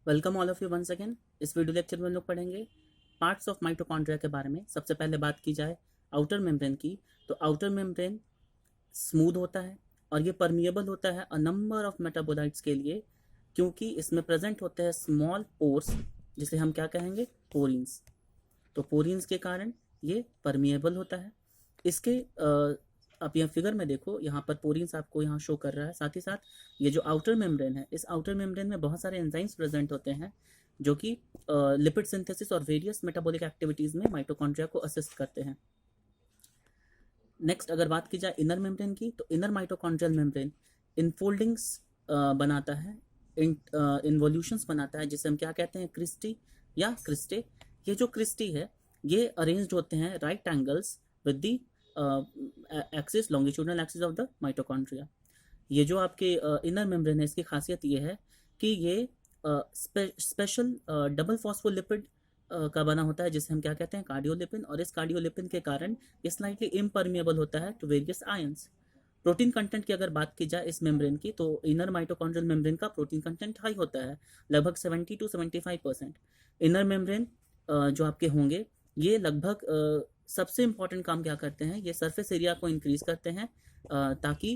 Welcome all of you once again. इस video lecture में हम लोग पढ़ेंगे पार्ट्स ऑफ माइटोकॉन्ड्रिया के बारे में। सबसे पहले बात की जाए आउटर मेम्ब्रेन की, तो आउटर मेम्ब्रेन स्मूथ होता है और ये परमिएबल होता है अ नंबर ऑफ मेटाबोलाइट्स के लिए, क्योंकि इसमें प्रेजेंट होते हैं स्मॉल पोर्स, जिसे हम क्या कहेंगे, पोरिन्स। तो पोरिन्स के कारण ये परमिएबल होता है। इसके आप यहाँ फिगर में देखो, यहाँ पर पोरिन्स आपको यहाँ शो कर रहा है। साथ ही साथ ये जो आउटर मेम्ब्रेन है, इस आउटर मेम्ब्रेन में बहुत सारे एंजाइम्स प्रेजेंट होते हैं जो कि लिपिड सिंथेसिस और वेरियस मेटाबॉलिक एक्टिविटीज में माइटोकॉन्ड्रिया को असिस्ट करते हैं। नेक्स्ट अगर बात की जाए इनर मेम्ब्रेन की, तो इनर माइटोकॉन्ड्रियल मेम्ब्रेन इनफोल्डिंग्स बनाता है, इन्वोल्यूशंस बनाता है, जिसे हम क्या कहते हैं, क्रिस्टी या क्रिस्टे। ये जो क्रिस्टी है, ये अरेंज्ड होते हैं right angles with the axis, longitudinal axis of the mitochondria. ये जो आपके इनर मेम्ब्रेन है, इसकी खासियत ये है कि ये स्पेशल डबल फॉस्फोलिपिड का बना होता है, जिसे हम क्या कहते हैं, कार्डियोलिपिन। और इस कार्डियोलिपिन के कारण ये स्लाइटली इम्परमिएबल होता है to various ions. Protein content की अगर बात की जाए इस मेम्ब्रेन की, तो इनर माइटोकॉन्ड्रियल मेम्ब्रेन का प्रोटीन कंटेंट हाई होता है, लगभग 70 to 75%। इनर मेम्ब्रेन जो आपके होंगे, ये लगभग सबसे इंपॉर्टेंट काम क्या करते हैं, ये सरफेस एरिया को इंक्रीज करते हैं ताकि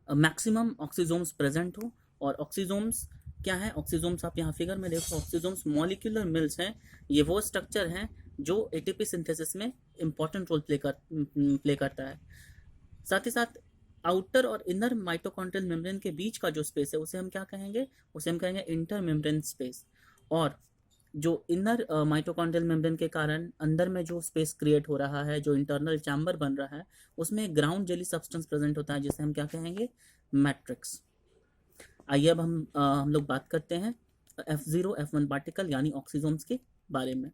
मैक्सिमम ऑक्सीजोम्स प्रेजेंट हो। और ऑक्सीजोम्स क्या है, ऑक्सीजोम्स आप यहाँ फिगर में देखो, ऑक्सीजोम्स मॉलिक्यूलर मिल्स हैं। ये वो स्ट्रक्चर हैं जो एटीपी सिंथेसिस में इंपॉर्टेंट रोल प्ले करता है। साथ ही साथ आउटर और इनर माइटोकॉन्ड्रियल मेम्ब्रेन के बीच का जो स्पेस है, उसे हम क्या कहेंगे, उसे हम कहेंगे इंटर मेम्ब्रेन स्पेस। और जो इनर माइटोकॉन्ड्रियल मेम्ब्रेन के कारण अंदर में जो स्पेस क्रिएट हो रहा है, जो इंटरनल चैम्बर बन रहा है, उसमें ग्राउंड जेली सब्सटेंस प्रेजेंट होता है, जिसे हम क्या कहेंगे, मैट्रिक्स। आइए अब हम लोग बात करते हैं F0 F1 पार्टिकल यानी ऑक्सीजोम्स के बारे में।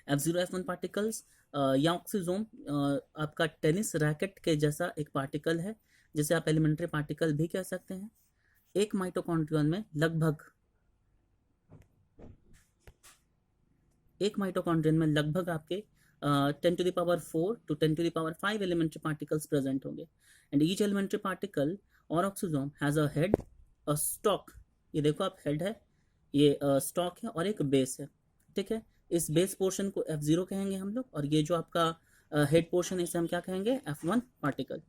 F0 F1 पार्टिकल्स या ऑक्सीजोम आपका टेनिस रैकेट के जैसा एक पार्टिकल है, जिसे आप एलिमेंट्री पार्टिकल भी कह सकते हैं। एक माइटोकॉन्ड्रियन में लगभग आपके 10⁴ to 10⁵ एलिमेंट्री पार्टिकल्स प्रेजेंट होंगे। एंड ईच एलिमेंट्री पार्टिकल और oxysome has a head, a stock, ये देखो आप, हेड है, ये स्टॉक है, और एक बेस है। ठीक है, इस बेस पोर्शन को F0 कहेंगे हम लोग, और ये जो आपका हेड पोर्शन है, इसे हम क्या कहेंगे, F1 पार्टिकल।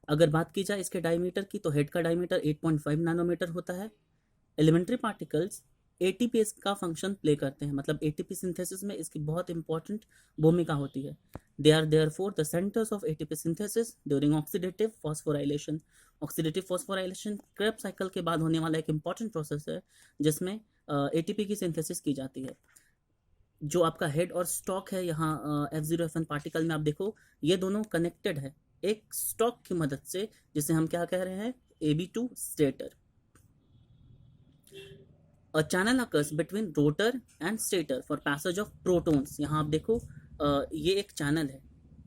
अगर बात की जाए इसके डायमीटर की, तो हेड का डायमीटर 8.5 नैनोमीटर होता है। एलिमेंट्री पार्टिकल्स एटीपी का फंक्शन प्ले करते हैं, मतलब एटीपी सिंथेसिस में इसकी बहुत इंपॉर्टेंट भूमिका होती है। They are therefore the centres of ATP synthesis during oxidative phosphorylation. Oxidative phosphorylation Krebs cycle के बाद होने वाला एक इंपॉर्टेंट प्रोसेस है, जिसमें एटीपी की सिंथेसिस की जाती है। जो आपका हेड और स्टॉक है यहाँ F0 F1 पार्टिकल में, आप देखो ये दोनों कनेक्टेड है एक स्टॉक की मदद से, जिसे हम क्या कह रहे हैं, AB2 stator. A channel occurs between rotor and stator for passage of protons। यहाँ आप देखो ये एक चैनल है,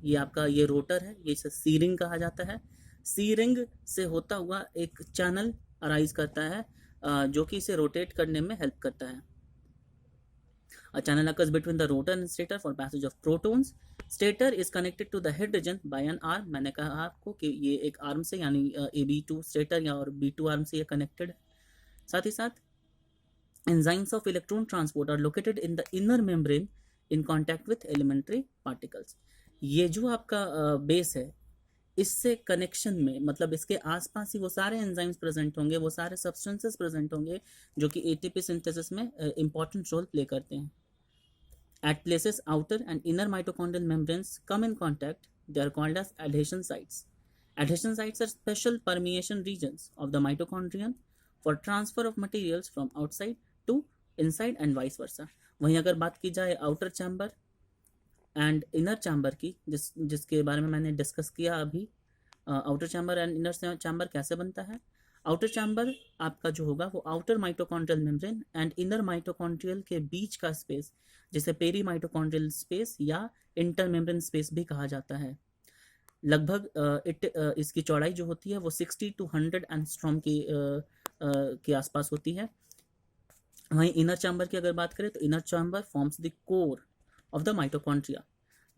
ये आपका ये रोटर है, ये इसे सी रिंग कहा जाता है। सी रिंग से होता हुआ एक चैनल अराइज करता है जो कि इसे रोटेट करने में हेल्प करता है। A channel occurs between the rotor and stator for passage of protons. Stator is connected to the head region by an arm। मैंने कहा आपको कि ये एक आर्म से, यानी AB2 स्टेटर या और B2 आर्म से ये कनेक्टेड है। साथ ही साथ enzymes of electron transport are located in the inner membrane in contact with elementary particles। ये जो आपका बेस है, इससे कनेक्शन में, मतलब इसके आसपास ही वो सारे एंजाइम्स प्रेजेंट होंगे, वो सारे सब्सटेंसेस प्रेजेंट होंगे जो कि एटीपी सिंथेसिस में इंपॉर्टेंट रोल प्ले करते हैं। At places outer and inner mitochondrial membranes come in contact, they are called as adhesion sites। Adhesion sites are special permeation regions of the mitochondrion for transfer of materials from outside to inside and vice versa। वहीं अगर बात की जाए outer chamber and inner chamber की, जिसके बारे में मैंने डिस्कस किया अभी, outer chamber and inner chamber कैसे बनता है। आउटर चैम्बर आपका जो होगा वो outer mitochondrial membrane and inner mitochondrial के बीच का स्पेस, जिसे पेरी माइटोकॉन्ड्रियल स्पेस या इंटर मेम्ब्रेन स्पेस भी कहा जाता है। लगभग इसकी चौड़ाई जो होती है वो 60 to 100 एंगस्ट्रॉम के आसपास होती है। वहीं इनर चैम्बर की अगर बात करें, तो inner chamber forms the core of the mitochondria.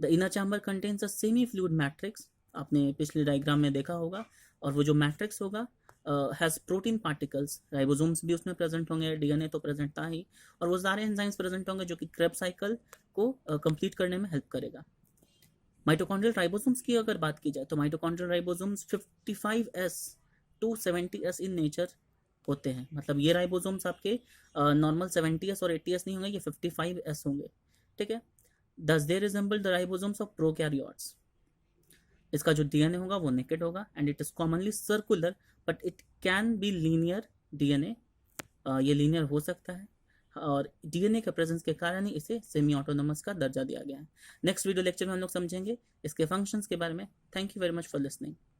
The inner chamber contains a semi fluid matrix. आपने पिछले डायग्राम में देखा होगा, और वो जो मैट्रिक्स होगा हैज़ प्रोटीन पार्टिकल्स, राइबोसोम्स भी उसमें प्रेजेंट होंगे, डीएनए तो प्रेजेंट था ही, और वो सारे एंजाइम्स प्रेजेंट होंगे जो कि क्रेब्स साइकिल को कंप्लीट करने में हेल्प करेगा। माइटोकॉन्ड्रियल राइबोसोम्स की अगर बात की जाए तो mitochondrial ribosomes 55s to 70s in nature होते हैं। मतलब ये राइबोसोम्स आपके नॉर्मल 70s और 80s नहीं होंगे, ये 55s होंगे, ठीक है। दस they resemble the ribosomes of prokaryotes. इसका जो डीएनए होगा वो नेकेड होगा and it is commonly circular but it can be linear DNA. ये लीनियर हो सकता है और डीएनए के प्रेजेंस के कारण ही इसे सेमी ऑटोनोमस का दर्जा दिया गया है। नेक्स्ट वीडियो लेक्चर में हम लोग समझेंगे इसके फंक्शंस के बारे में। Thank you very much for listening.